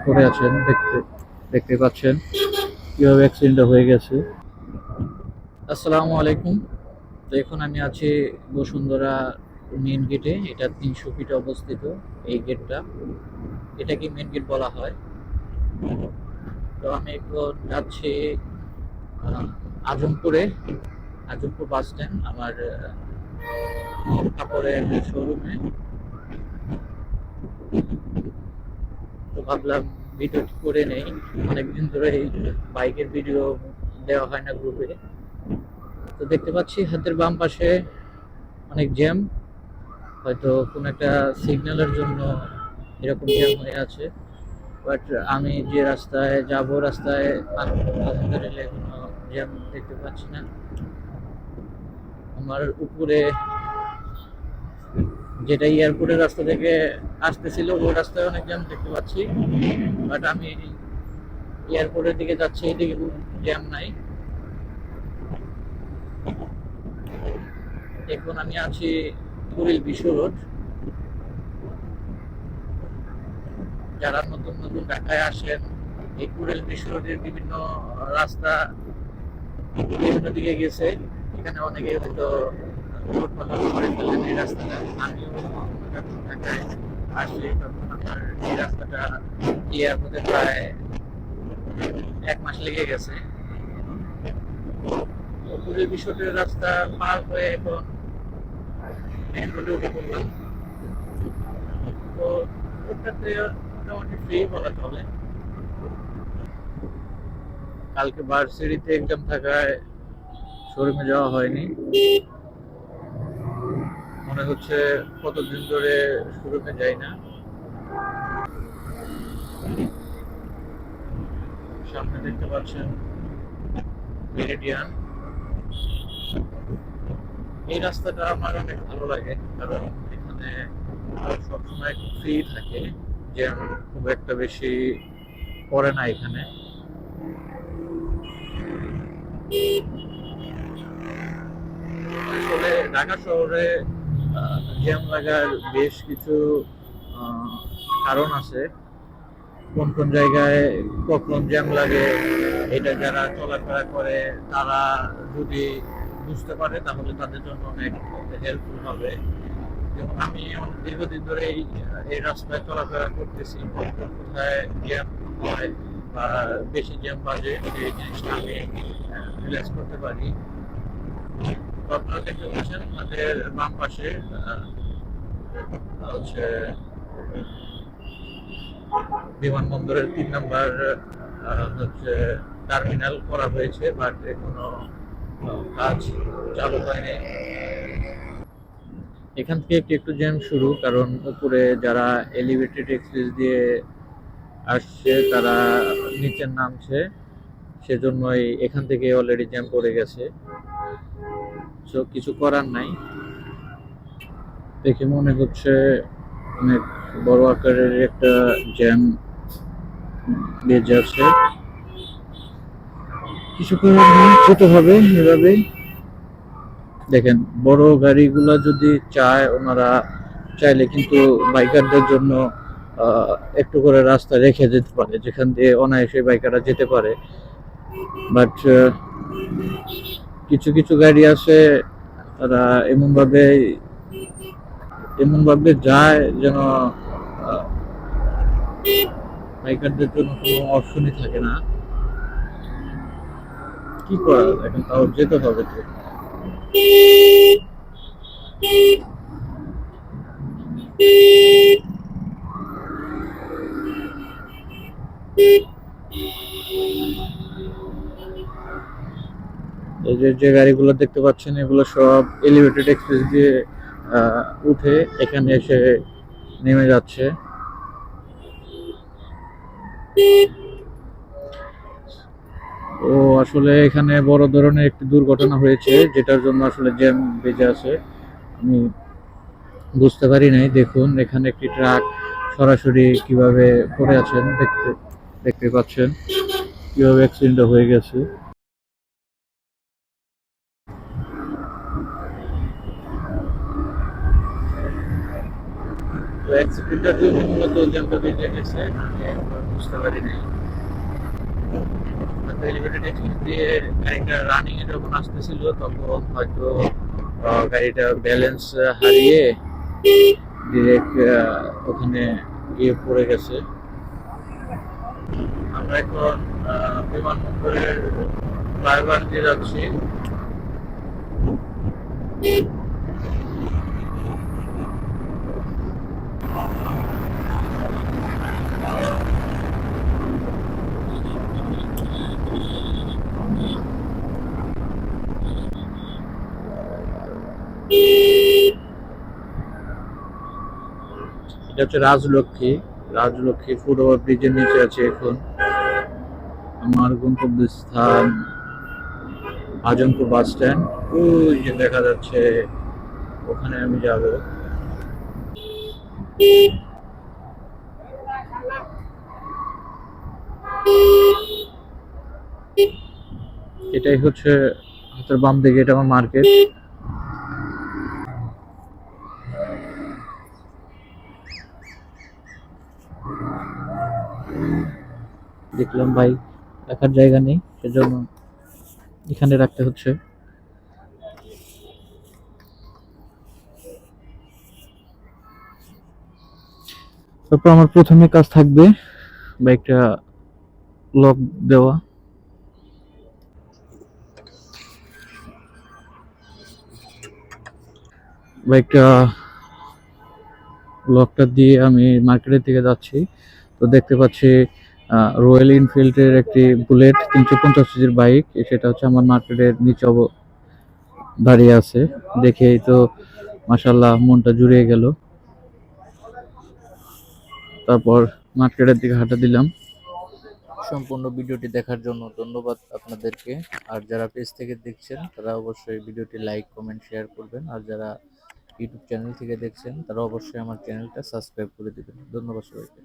পড়ে আছেন, দেখতে পাচ্ছেন কিভাবে অ্যাক্সিডেন্টটা হয়ে গেছে। আসসালামু আলাইকুম। তো এখন আমি আছি বসুন্ধরা মেন গেটে। এটা 300 ফিটে অবস্থিত এই গেটটা। এটাকে মেন গেট বলা হয়। তো আমি এখন যাচ্ছি আজমপুরে, আজমপুর বাস স্ট্যান্ড, আমার কাপড়ের শোরুমে। তো ভাবলাম ভিডিওটি করে নেই, অনেকদিন ধরে এই বাইকের ভিডিও দেওয়া হয় না গ্রুপে। তো দেখতে পাচ্ছি হাতের বাম পাশে অনেক জ্যাম, হয়তো কোনো একটা সিগন্যালের জন্য এরকম জ্যাম হয়ে আছে। বাট আমি যে রাস্তায় যাব, রাস্তায় আলহামদুলিল্লাহ কোনো জ্যাম দেখতে পাচ্ছি না। আমার উপরে যেটা এয়ারপোর্টের রাস্তা থেকে আসতেছিল ওই রাস্তায় অনেক জ্যাম দেখতে পাচ্ছি, বাট আমি এয়ারপোর্টের দিকে যাচ্ছি, এদিকে কোনো জ্যাম নাই। এখন আমি আছি কুড়িল বিশ্ব রোড। যারা নতুন নতুন ঢাকায় আসেন, এই কুড়িল বিশ্ব রোডের বিভিন্ন রাস্তা বিভিন্ন দিকে গেছে, এখানে অনেকে হয়তো রোড পালন করে ফেলেন এই রাস্তাটা। আমিও যখন ঢাকায় আসি তখন আমার এই রাস্তাটা ক্লিয়ার হতে প্রায় 1 মাস লেগে গেছে। কুড়িল বিশ্ব রোডের রাস্তা পার হয়ে এখন মেন রোডে উঠে পড়লাম। তো ওটাতে মোটামুটি ফ্রি বলা চলে। কালকে ভার্সিটিতে এক্সাম থাকায় শোরুমে যাওয়া হয়নি। মনে হচ্ছে কতদিন ধরে শোরুমে যাই না। সামনে দেখতে পাচ্ছেন মেরিডিয়ান। এই রাস্তাটা আমার অনেক ভালো লাগে, কারণ এখানে সবসময় ফ্রি থাকে, জ্যাম খুব একটা বেশি পড়ে না এখানে। আসলে ঢাকা শহরে জ্যাম লাগার বেশ কিছু কারণ আছে। কোন কোন জায়গায় কখন জ্যাম লাগে এটা যারা চলাফেরা করে তারা যদি বুঝতে পারে তাহলে তাদের জন্য অনেক হেল্পফুল হবে। যেমন আমি অনেক দীর্ঘদিন ধরে এই রাস্তায় চলাফেরা করতেছি, কোথায় জ্যাম হয় বা বেশি জ্যাম বাজে সেই জিনিসটা আমি রিলাইজ করতে পারি। তো আপনারা দেখতে পাচ্ছেন আমাদের বাম পাশে হচ্ছে বিমানবন্দরের 3 নম্বর হচ্ছে টার্মিনাল করা হয়েছে, বাট এখনো কাজ চালু হয়নি। এখান থেকে একটু একটু জ্যাম শুরু, কারণ উপরে যারা এলিভেটেড এক্সপ্রেস দিয়ে আসছে তারা নিচে নামছে, সেজন্যই এখান থেকে অলরেডি জ্যাম পড়ে গেছে। সো কিছু করার নাই। দেখে মনে হচ্ছে অনেক বড় আকারের একটা জ্যাম বেজে আছে। কিছু করার নেই, যেতে হবে এভাবেই। দেখেন, বড় গাড়িগুলো যদি চায়, ওনারা চাইলে কিন্তু বাইকারদের জন্য একটু করে রাস্তা রেখে যেতে পারে, যেখান দিয়ে অনায়াসে বাইকাররা যেতে পারে। বাট কিছু কিছু গাড়ি আছে তারা এমন ভাবে যায় যেন বাইকারদের জন্য কোনো অপশনই থাকে না। কি করা, এখন তাও যেতে হবে তো। এই যে গাড়িগুলো দেখতে পাচ্ছেন, এগুলো সব এলিভেটেড এক্সপ্রেস দিয়ে উঠে এখানে এসে নেমে যাচ্ছে। ও আসলে এখানে বড় ধরনের একটি দুর্ঘটনা হয়েছে, যেটার জন্য আসলে জ্যাম বেজে আছে। আমি বুঝতে পারি নাই। দেখুন এখানে একটি ট্রাক সরাসরি কিভাবে পড়ে আছেন, দেখতে পাচ্ছেন কিভাবে অ্যাক্সিডেন্ট হয়ে গেছে। তো অ্যাক্সিডেন্টের জন্য মূলত জ্যামটা বেজে গেছে। বুঝতে পারি নাই। হয়তো এলিভেটেড এক্সচেঞ্জ দিয়ে গাড়িটা রানিং এ যখন আসতেছিল তখন হয়তো গাড়িটা ব্যালেন্স হারিয়ে ডিরেক্ট ওখানে গিয়ে পড়ে গেছে। আমরা এখন বিমানবন্দরের ফ্লাইওভার দিয়ে যাচ্ছি। এটা হচ্ছে রাজলক্ষ্মী। রাজলক্ষ্মী ফুটওভার ব্রিজের নিচে আছে এখন। আমার গন্তব্যস্থান আজমপুর বাস স্ট্যান্ড। ওই যে দেখা যাচ্ছে, ওখানে আমি যাব। এটাই হচ্ছে হাতের বাম দিকে, এটা আমার মার্কেট। দেখলাম ভাই রাখার জায়গা নেই, সেজন্য এখানে রাখতে হচ্ছে। তারপর আমার প্রথমে কাজ থাকবে বাইকটা লক দেওয়া। বাইকটা লকটা দিয়ে আমি মার্কেটের দিকে যাচ্ছি। তো দেখতে পাচ্ছি রয়্যাল এনফিল্ডের একটি বুলেট 350 সিসির বাইক, সেটা হচ্ছে আমার মার্কেটের নিচে দাঁড়িয়ে আছে। দেখেই তো মাশাল্লাহ মনটা জুড়িয়ে গেল। তারপর মার্কেটের দিকে হাঁটা দিলাম। সম্পূর্ণ ভিডিওটি দেখার জন্য ধন্যবাদ আপনাদেরকে। আর যারা পেজ থেকে দেখছেন তারা অবশ্যই ভিডিওটি লাইক কমেন্ট শেয়ার করবেন, আর যারা ইউটিউব চ্যানেল থেকে দেখছেন তারা অবশ্যই আমার চ্যানেলটা সাবস্ক্রাইব করে দিবেন। ধন্যবাদ সবাইকে।